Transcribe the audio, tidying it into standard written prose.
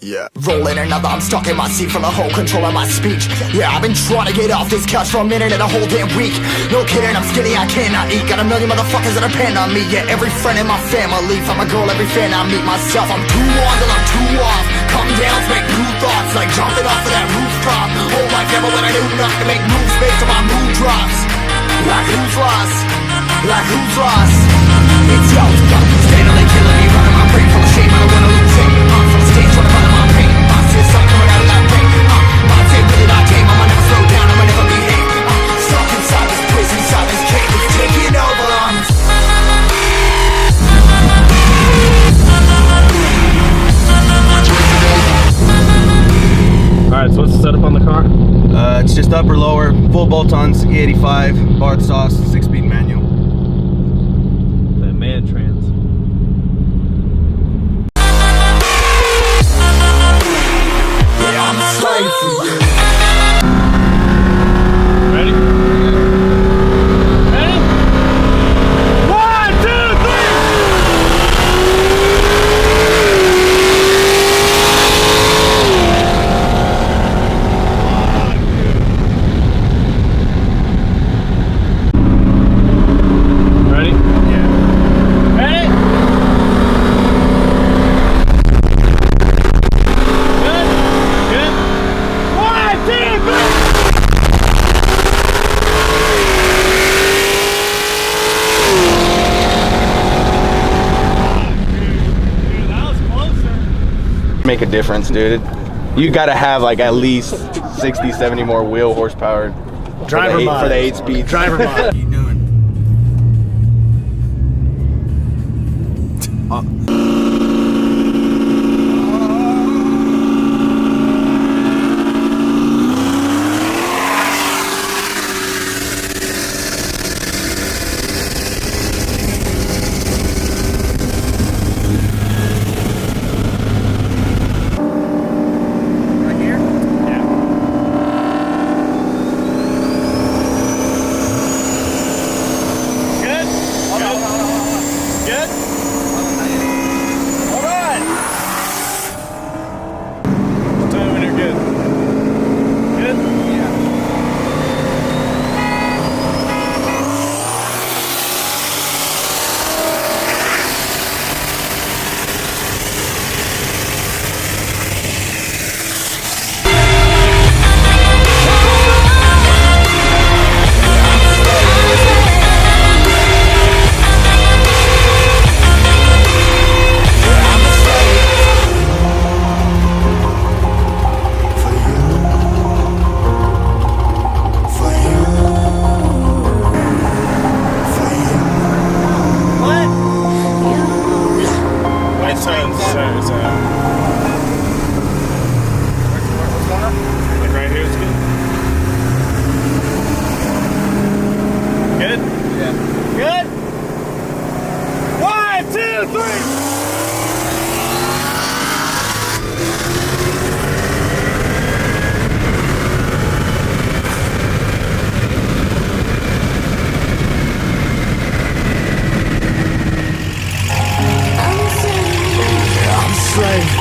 Yeah. Rolling another, I'm stuck in my seat, full of whole control of my speech. Yeah, I've been trying to get off this couch for a minute and a whole damn week. No kidding, I'm skinny, I cannot eat. Got a million motherfuckers that depend on me. Yeah, every friend in my family, from a girl, every fan I meet myself. I'm too on till I'm too off. Come down, make new thoughts, like jumping off of that rooftop. Whole life never when I knew not to make moves based on my mood drops. Like who's lost? Like who's lost? It's yo, steadily killing me, running my brain full of shame. I don't wanna lose it. I'm from the stage, trying to run my pain. I see something coming out of that rain. My day really not tame. I'ma never slow down, I'ma never behave. Stuck inside this prison, inside this cage, it's taking over. Alright, so what's the setup on the car? It's just upper lower, full bolt-ons, E85, barred sauce, 6-speed manual. That man trans. Yeah, I'm a slave for you. Ready? Ready? 1, 2, 3! Make a difference, dude. You gotta have like at least 60, 70 more wheel horsepower Driver mod. for the 8-speed. Driver mod. What are you doing? I'm slave.